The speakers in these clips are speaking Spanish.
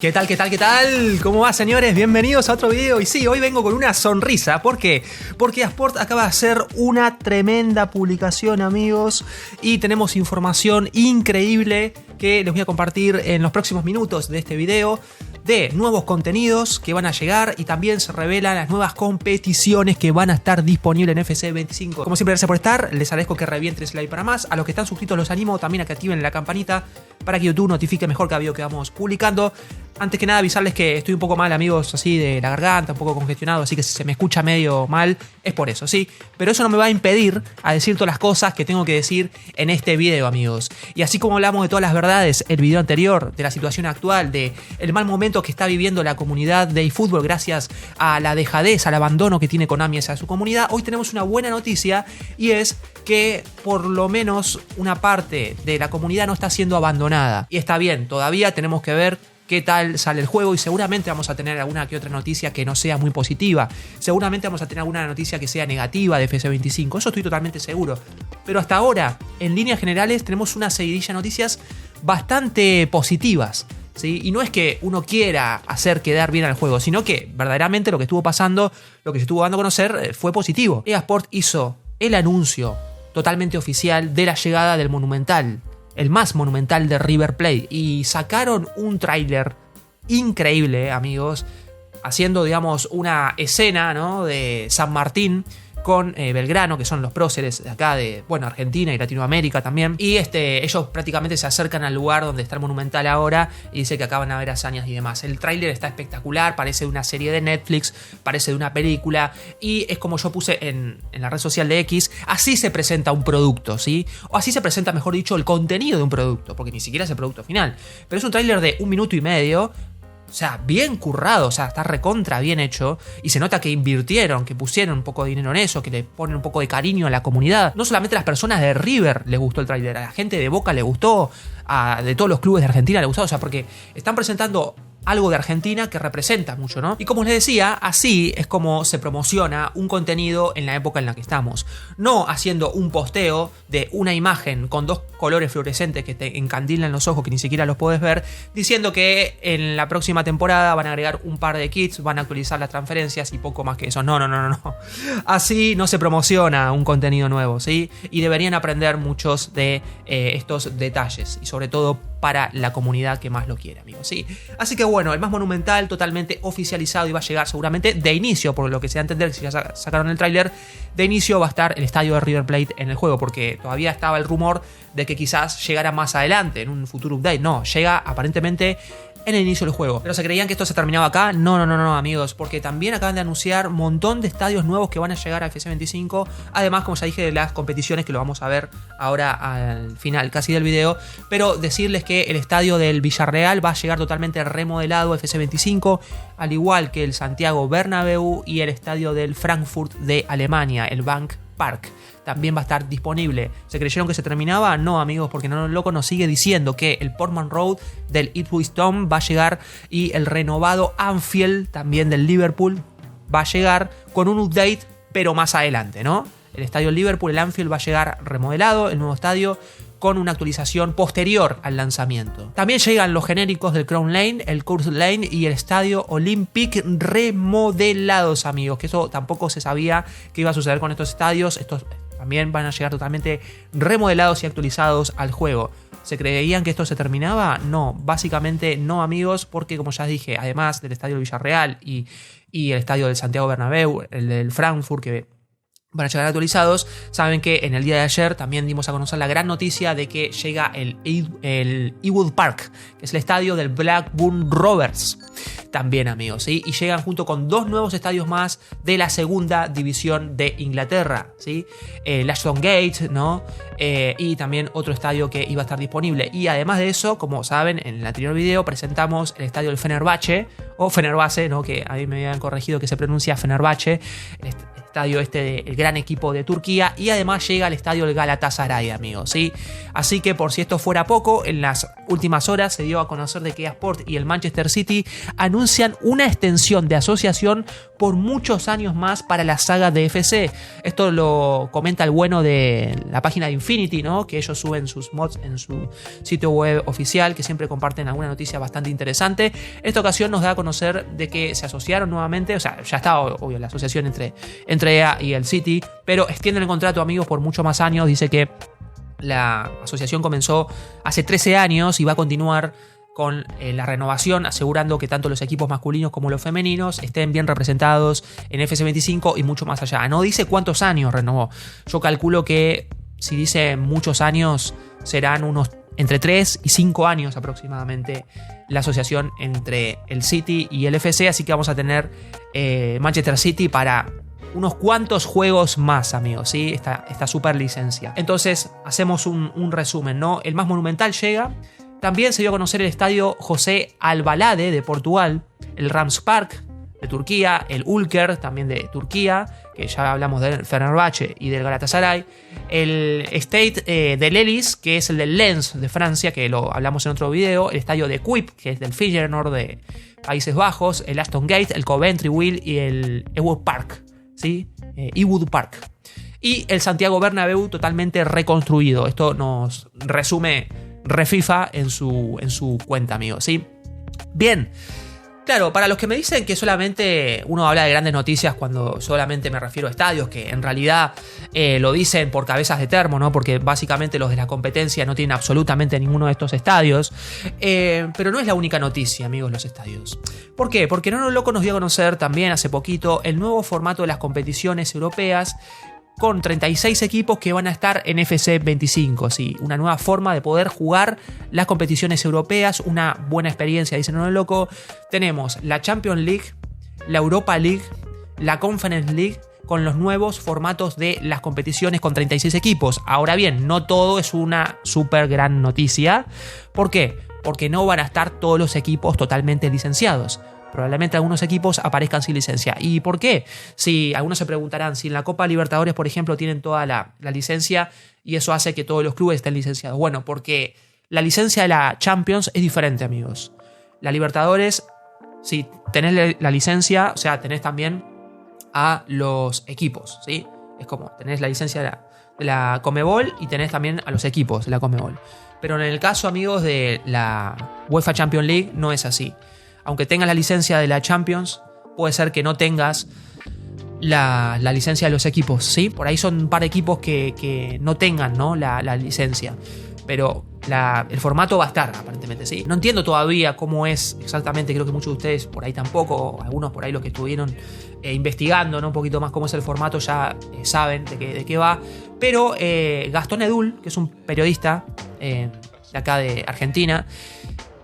¿Qué tal, qué tal, qué tal? ¿Cómo va, señores? Bienvenidos a otro video. Y sí, hoy vengo con una sonrisa. ¿Por qué? Porque Asport acaba de hacer una tremenda publicación, amigos. Y tenemos información increíble que les voy a compartir en los próximos minutos de este video. De nuevos contenidos que van a llegar y también se revelan las nuevas competiciones que van a estar disponibles en FC 25. Como siempre, gracias por estar. Les agradezco que revienten ese like para más. A los que están suscritos los animo también a que activen la campanita para que YouTube notifique mejor cada video que vamos publicando. Antes que nada avisarles que estoy un poco mal, amigos, así de la garganta, un poco congestionado, así que si se me escucha medio mal es por eso, ¿sí? Pero eso no me va a impedir a decir todas las cosas que tengo que decir en este video, amigos. Y así como hablamos de todas las verdades, el video anterior, de la situación actual, de el mal momento que está viviendo la comunidad de eFootball gracias a la dejadez, al abandono que tiene Konami hacia su comunidad, hoy tenemos una buena noticia y es que por lo menos una parte de la comunidad no está siendo abandonada. Y está bien, todavía tenemos que ver qué tal sale el juego y seguramente vamos a tener alguna que otra noticia que no sea muy positiva. Seguramente vamos a tener alguna noticia que sea negativa de FC 25, eso estoy totalmente seguro. Pero hasta ahora, en líneas generales, tenemos una seguidilla de noticias bastante positivas, ¿sí? Y no es que uno quiera hacer quedar bien al juego, sino que verdaderamente lo que estuvo pasando, lo que se estuvo dando a conocer fue positivo. EA Sport hizo el anuncio totalmente oficial de la llegada del Monumental, el más monumental de River Plate, y sacaron un tráiler increíble, amigos, haciendo, digamos, una escena, ¿no?, de San Martín con Belgrano, que son los próceres de acá de, bueno, Argentina y Latinoamérica también. Y ellos prácticamente se acercan al lugar donde está el Monumental ahora y dice que acaban de haber hazañas y demás. El tráiler está espectacular, parece de una serie de Netflix, parece de una película y es como yo puse en la red social de X, así se presenta un producto, ¿sí? O así se presenta, mejor dicho, el contenido de un producto, porque ni siquiera es el producto final. Pero es un tráiler de 1 minuto y medio. O sea, bien currado, o sea, está recontra bien hecho. Y se nota que invirtieron, que pusieron un poco de dinero en eso, que le ponen un poco de cariño a la comunidad. No solamente a las personas de River les gustó el tráiler, a la gente de Boca le gustó, de todos los clubes de Argentina le gustó. O sea, porque están presentando algo de Argentina que representa mucho, ¿no? Y como les decía, así es como se promociona un contenido en la época en la que estamos. No haciendo un posteo de una imagen con 2 colores fluorescentes que te encandilan los ojos, que ni siquiera los puedes ver, diciendo que en la próxima temporada van a agregar un par de kits, van a actualizar las transferencias y poco más que eso. No. Así no se promociona un contenido nuevo, ¿sí? Y deberían aprender muchos de estos detalles, y sobre todo para la comunidad que más lo quiere, amigos, ¿sí? Así que bueno, el más monumental totalmente oficializado y va a llegar seguramente de inicio, por lo que se da a entender, si ya sacaron el tráiler, de inicio va a estar el estadio de River Plate en el juego, porque todavía estaba el rumor de que quizás llegara más adelante, en un futuro update. No, llega aparentemente en el inicio del juego. Pero se creían que esto se terminaba acá. No, amigos, porque también acaban de anunciar un montón de estadios nuevos que van a llegar a FC 25. Además, como ya dije, de las competiciones que lo vamos a ver ahora al final casi del video. Pero decirles que el estadio del Villarreal va a llegar totalmente remodelado a FC 25, al igual que el Santiago Bernabéu y el estadio del Frankfurt de Alemania, el Bank Park. También va a estar disponible. ¿Se creyeron que se terminaba? No, amigos, porque No Loco nos sigue diciendo que el Portman Road del Ipswich Town va a llegar y el renovado Anfield también del Liverpool va a llegar con un update, pero más adelante, ¿no? El estadio Liverpool, el Anfield va a llegar remodelado, el nuevo estadio, con una actualización posterior al lanzamiento. También llegan los genéricos del Crown Lane, el Course Lane y el Estadio Olympic remodelados, amigos, que eso tampoco se sabía que iba a suceder con estos estadios. Estos también van a llegar totalmente remodelados y actualizados al juego. ¿Se creían que esto se terminaba? No, básicamente no, amigos, porque como ya dije, además del estadio del Villarreal y el estadio del Santiago Bernabéu, el del Frankfurt, que van a llegar actualizados, saben que en el día de ayer también dimos a conocer la gran noticia de que llega el Ewood Park, que es el estadio del Blackburn Rovers. También, amigos, ¿sí? Y llegan junto con 2 nuevos estadios más de la segunda división de Inglaterra, ¿sí? El Ashton Gate, ¿no? Y también otro estadio que iba a estar disponible. Y además de eso, como saben, en el anterior video presentamos el estadio del Fenerbahce, o Fenerbahce, ¿no?, que a mí me habían corregido que se pronuncia Fenerbahce. estadio el gran equipo de Turquía, y además llega al estadio el Galatasaray, amigos, ¿sí? Así que por si esto fuera poco, en las últimas horas se dio a conocer de que EA Sports y el Manchester City anuncian una extensión de asociación por muchos años más para la saga de FC. Esto lo comenta el bueno de la página de Infinity, ¿no? Que ellos suben sus mods en su sitio web oficial, que siempre comparten alguna noticia bastante interesante. En esta ocasión nos da a conocer de que se asociaron nuevamente, o sea, ya estaba obvio la asociación entre EA y el City, pero extienden el contrato, amigos, por muchos más años. Dice que la asociación comenzó hace 13 años y va a continuar con la renovación, asegurando que tanto los equipos masculinos como los femeninos estén bien representados en FC25 y mucho más allá. No dice cuántos años renovó. Yo calculo que si dice muchos años, serán unos entre 3 y 5 años aproximadamente la asociación entre el City y el FC, así que vamos a tener Manchester City para unos cuantos juegos más, amigos, ¿sí? Esta super licencia. Entonces, hacemos un resumen, ¿no? El más monumental llega. También se dio a conocer el estadio José Albalade de Portugal, el Rams Park de Turquía, el Ülker también de Turquía, que ya hablamos del Fenerbahce y del Galatasaray, el Stade de l'Hélice, que es el del Lens de Francia, que lo hablamos en otro video, el estadio de Kuip, que es del Feyenoord de Países Bajos, el Aston Gate, el Coventry Will y el Ewood Park, ¿sí? Ewood Park. Y el Santiago Bernabéu totalmente reconstruido. Esto nos resume Refifa en su cuenta, amigos, ¿sí? Bien. Claro, para los que me dicen que solamente uno habla de grandes noticias cuando solamente me refiero a estadios, que en realidad lo dicen por cabezas de termo, ¿no? Porque básicamente los de la competencia no tienen absolutamente ninguno de estos estadios. Pero no es la única noticia, amigos, los estadios. ¿Por qué? Porque No Loco nos dio a conocer también hace poquito el nuevo formato de las competiciones europeas, con 36 equipos que van a estar en FC25, ¿sí? Una nueva forma de poder jugar las competiciones europeas, una buena experiencia, dice No Loco. Tenemos la Champions League, la Europa League, la Conference League, con los nuevos formatos de las competiciones con 36 equipos. Ahora bien, no todo es una súper gran noticia. ¿Por qué? Porque no van a estar todos los equipos totalmente licenciados. Probablemente algunos equipos aparezcan sin licencia. ¿Y por qué? Si algunos se preguntarán, si en la Copa Libertadores, por ejemplo, tienen toda la licencia y eso hace que todos los clubes estén licenciados. Bueno, porque la licencia de la Champions es diferente, amigos. La Libertadores, si tenés la licencia, o sea, tenés también a los equipos, ¿sí? Es como, tenés la licencia de la Conmebol y tenés también a los equipos de la Conmebol. Pero en el caso, amigos, de la UEFA Champions League, no es así. Aunque tengas la licencia de la Champions, puede ser que no tengas la licencia de los equipos, ¿sí? Por ahí son un par de equipos que no tengan, ¿no? la licencia. Pero el formato va a estar, aparentemente, ¿sí? No entiendo todavía cómo es exactamente, creo que muchos de ustedes por ahí tampoco, algunos por ahí los que estuvieron investigando, ¿no? Un poquito más cómo es el formato ya saben de qué va. Pero Gastón Edul, que es un periodista de acá de Argentina,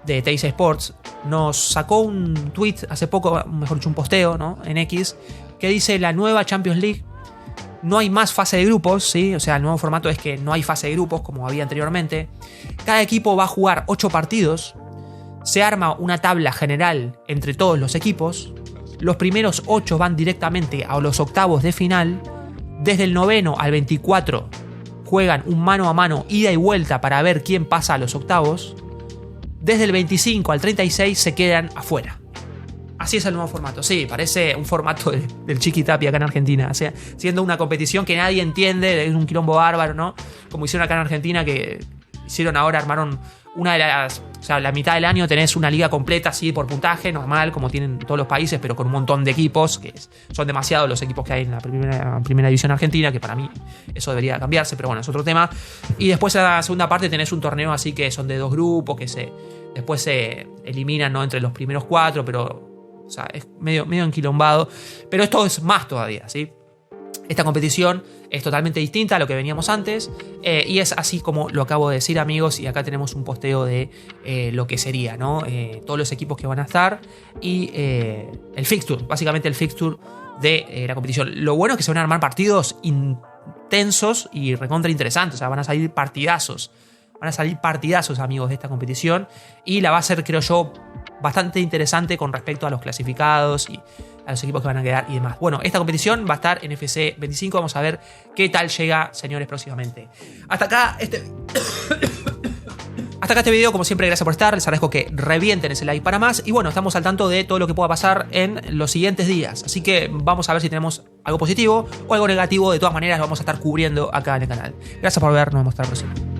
de Teis Sports, nos sacó un tweet hace poco, mejor dicho un posteo, ¿no? En X, que dice: la nueva Champions League, no hay más fase de grupos, ¿sí? O sea, el nuevo formato es que no hay fase de grupos como había anteriormente. Cada equipo va a jugar 8 partidos, se arma una tabla general entre todos los equipos, los primeros 8 van directamente a los octavos de final, desde el 9º al 24 juegan un mano a mano ida y vuelta para ver quién pasa a los octavos. Desde el 25 al 36 se quedan afuera. Así es el nuevo formato. Sí, parece un formato del Chiqui Tapia acá en Argentina. O sea, siendo una competición que nadie entiende, es un quilombo bárbaro, ¿no? Como hicieron acá en Argentina, que hicieron ahora, armaron una de las... O sea, la mitad del año tenés una liga completa así por puntaje, normal, como tienen todos los países, pero con un montón de equipos, que son demasiados los equipos que hay en la primera división argentina, que para mí eso debería cambiarse, pero bueno, es otro tema. Y después en la segunda parte tenés un torneo así que son de 2 grupos, que después se eliminan, ¿no? Entre los primeros 4, pero o sea, es medio enquilombado. Pero esto es más todavía, ¿sí? Esta competición es totalmente distinta a lo que veníamos antes y es así como lo acabo de decir, amigos, y acá tenemos un posteo de lo que sería, ¿no? Todos los equipos que van a estar y el fixture, básicamente el fixture de la competición. Lo bueno es que se van a armar partidos intensos y recontra interesantes, o sea, van a salir partidazos. Van a salir partidazos, amigos, de esta competición y la va a hacer, creo yo, bastante interesante con respecto a los clasificados y a los equipos que van a quedar y demás. Bueno, esta competición va a estar en FC 25. Vamos a ver qué tal llega, señores, próximamente. Hasta acá este video, como siempre, gracias por estar. Les agradezco que revienten ese like para más. Y bueno, estamos al tanto de todo lo que pueda pasar en los siguientes días. Así que vamos a ver si tenemos algo positivo o algo negativo. De todas maneras, lo vamos a estar cubriendo acá en el canal. Gracias por ver, nos vemos hasta la próxima.